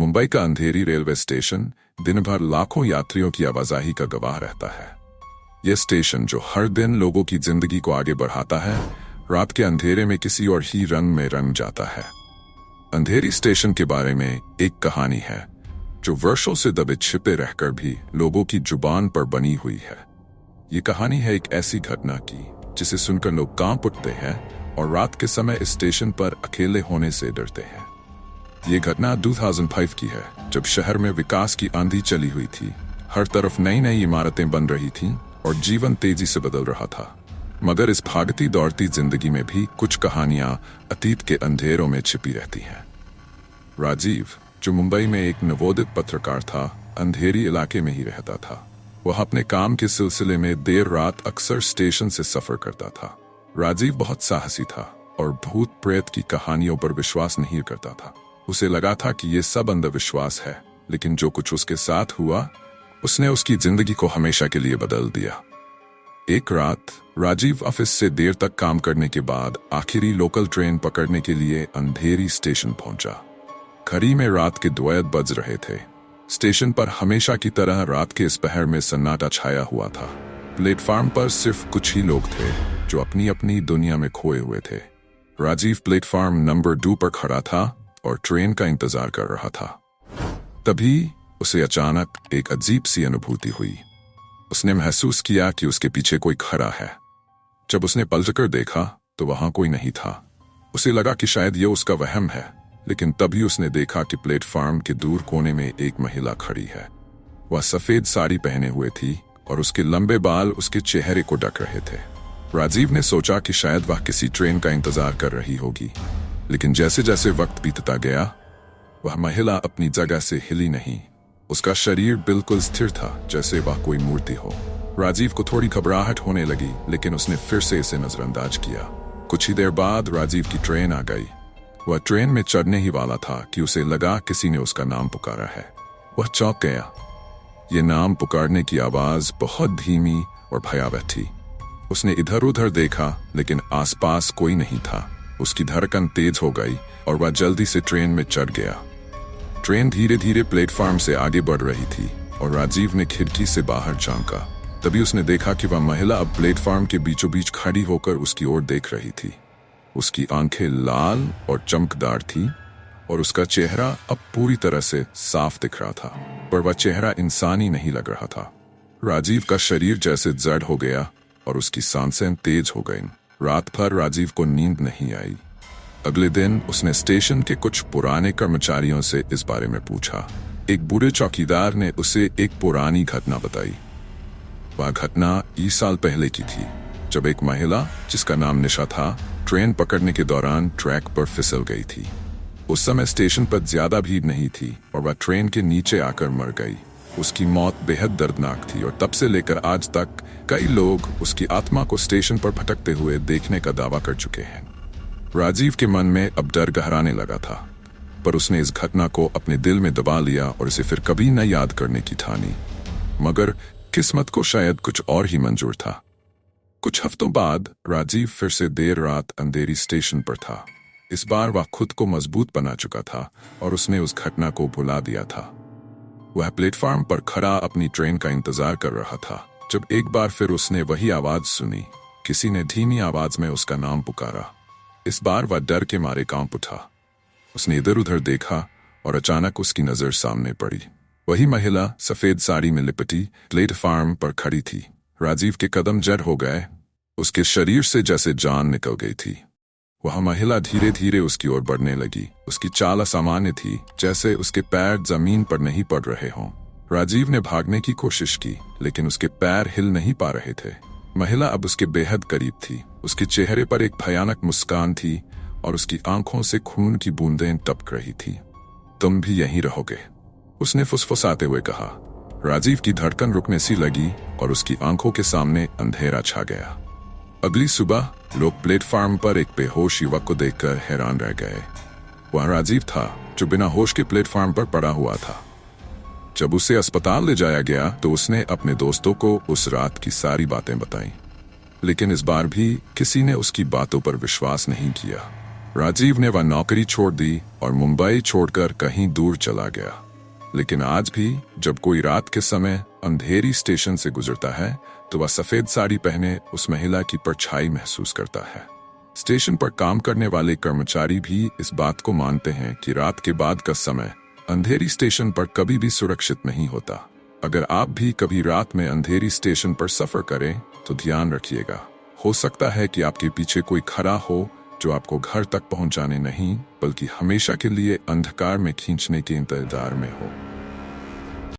मुंबई का अंधेरी railway station दिन भर लाखों यात्रियों की आवाजाही का गवाह रहता है। यह स्टेशन जो हर दिन लोगों की जिंदगी को आगे बढ़ाता है, रात के अंधेरे में किसी और ही रंग में रंग जाता है। अंधेरी स्टेशन के बारे में एक कहानी है जो वर्षों से दबे छिपे रहकर भी लोगों की जुबान पर बनी हुई है। ये कहानी है एक ऐसी घटना की जिसे सुनकर लोग कांप उठते हैं और रात के समय इस स्टेशन पर अकेले होने से डरते हैं। ये घटना 2005 की है, जब शहर में विकास की आंधी चली हुई थी। हर तरफ नई नई इमारतें बन रही थीं और जीवन तेजी से बदल रहा था। मगर इस भागती दौड़ती जिंदगी में भी कुछ कहानियां अतीत के अंधेरों में छिपी रहती हैं। राजीव, जो मुंबई में एक नवोदित पत्रकार था, अंधेरी इलाके में ही रहता था। वह अपने काम के सिलसिले में देर रात अक्सर स्टेशन से सफर करता था। राजीव बहुत साहसी था और भूत प्रेत की कहानियों पर विश्वास नहीं करता था। उसे लगा था कि ये सब अंधविश्वास है, लेकिन जो कुछ उसके साथ हुआ उसने उसकी जिंदगी को हमेशा के लिए बदल दिया। एक रात राजीव ऑफिस से देर तक काम करने के बाद आखिरी लोकल ट्रेन पकड़ने के लिए अंधेरी स्टेशन पहुंचा। घड़ी में रात के 2 बज रहे थे। स्टेशन पर हमेशा की तरह रात के इस पहर में सन्नाटा छाया हुआ था। प्लेटफार्म पर सिर्फ कुछ ही लोग थे जो अपनी अपनी दुनिया में खोए हुए थे। राजीव प्लेटफार्म नंबर 2 पर खड़ा था और ट्रेन का इंतजार कर रहा था। तभी उसे अचानक एक अजीब सी अनुभूति हुई। उसने महसूस किया कि उसके पीछे कोई खड़ा है। जब उसने पलटकर देखा तो वहां कोई नहीं था। उसे लगा कि शायद ये उसका वहम है, लेकिन तभी उसने देखा कि प्लेटफार्म के दूर कोने में एक महिला खड़ी है। वह सफेद साड़ी पहने हुए थी और उसके लंबे बाल उसके चेहरे को ढक रहे थे। राजीव ने सोचा कि शायद वह किसी ट्रेन का इंतजार कर रही होगी, लेकिन जैसे जैसे वक्त बीतता गया वह महिला अपनी जगह से हिली नहीं। उसका शरीर बिल्कुल स्थिर था, जैसे वह कोई मूर्ति हो। राजीव को थोड़ी घबराहट होने लगी, लेकिन उसने फिर से इसे नजरअंदाज किया। कुछ ही देर बाद राजीव की ट्रेन आ गई। वह ट्रेन में चढ़ने ही वाला था कि उसे लगा किसी ने उसका नाम पुकारा है। वह चौंक गया। ये नाम पुकारने की आवाज बहुत धीमी और भयावह थी। उसने इधर उधर देखा, लेकिन आसपास कोई नहीं था। उसकी धड़कन तेज हो गई और वह जल्दी से ट्रेन में चढ़ गया। ट्रेन धीरे धीरे प्लेटफार्म से आगे बढ़ रही थी और राजीव ने खिड़की से बाहर झांका। तभी उसने देखा कि वह महिला अब प्लेटफार्म के बीचों बीच खड़ी होकर उसकी ओर देख रही थी। उसकी आंखें लाल और चमकदार थीं और उसका चेहरा अब पूरी तरह से साफ दिख रहा था, पर वह चेहरा इंसानी नहीं लग रहा था। राजीव का शरीर जैसे जड़ हो गया और उसकी सांसें तेज हो गईं। रात भर राजीव को नींद नहीं आई। अगले दिन उसने स्टेशन के कुछ पुराने कर्मचारियों से इस बारे में पूछा। एक बूढ़े चौकीदार ने उसे एक पुरानी घटना बताई। वह घटना 20 साल पहले की थी, जब एक महिला जिसका नाम निशा था, ट्रेन पकड़ने के दौरान ट्रैक पर फिसल गई थी। उस समय स्टेशन पर ज्यादा भीड़ नहीं थी और वह ट्रेन के नीचे आकर मर गई। उसकी मौत बेहद दर्दनाक थी और तब से लेकर आज तक कई लोग उसकी आत्मा को स्टेशन पर भटकते हुए देखने का दावा कर चुके हैं। राजीव के मन में अब डर गहराने लगा था, पर उसने इस घटना को अपने दिल में दबा लिया और इसे फिर कभी न याद करने की ठानी। मगर किस्मत को शायद कुछ और ही मंजूर था। कुछ हफ्तों बाद राजीव फिर से देर रात अंधेरी स्टेशन पर था। इस बार वह खुद को मजबूत बना चुका था और उसने उस घटना को भुला दिया था। वह प्लेटफार्म पर खड़ा अपनी ट्रेन का इंतजार कर रहा था, जब एक बार फिर उसने वही आवाज सुनी। किसी ने धीमी आवाज में उसका नाम पुकारा। इस बार वह डर के मारे कांप उठा। उसने इधर उधर देखा और अचानक उसकी नजर सामने पड़ी। वही महिला सफेद साड़ी में लिपटी प्लेटफार्म पर खड़ी थी। राजीव के कदम जड़ हो गए। उसके शरीर से जैसे जान निकल गई थी। वह महिला धीरे धीरे उसकी ओर बढ़ने लगी। उसकी चाल असामान्य थी, जैसे उसके पैर जमीन पर नहीं पड़ रहे हों। राजीव ने भागने की कोशिश की, लेकिन उसके पैर हिल नहीं पा रहे थे। महिला अब उसके बेहद करीब थी। उसके चेहरे पर एक भयानक मुस्कान थी और उसकी आंखों से खून की बूंदें टपक रही थी। तुम भी यहीं रहोगे, उसने फुसफुसाते हुए कहा। राजीव की धड़कन रुकने सी लगी और उसकी आंखों के सामने अंधेरा छा गया। अगली सुबह लोग प्लेटफार्म पर एक बेहोश युवक को देखकर हैरान रह गए। वह राजीव था, जो बिना होश के प्लेटफार्म पर पड़ा हुआ था। जब उसे अस्पताल ले जाया गया तो उसने अपने दोस्तों को उस रात की सारी बातें बताईं, लेकिन इस बार भी किसी ने उसकी बातों पर विश्वास नहीं किया। राजीव ने वह नौकरी छोड़ दी और मुंबई छोड़कर कहीं दूर चला गया। लेकिन आज भी जब कोई रात के समय अंधेरी स्टेशन से गुजरता है तो वह सफेद साड़ी पहने उस महिला की परछाई महसूस करता है। स्टेशन पर काम करने वाले कर्मचारी भी इस बात को मानते हैं कि रात के बाद का समय अंधेरी स्टेशन पर कभी भी सुरक्षित नहीं होता। अगर आप भी कभी रात में अंधेरी स्टेशन पर सफर करें तो ध्यान रखिएगा, हो सकता है कि आपके पीछे कोई खड़ा हो जो आपको घर तक पहुंचाने नहीं बल्कि हमेशा के लिए अंधकार में खींचने के इंतजार में हो।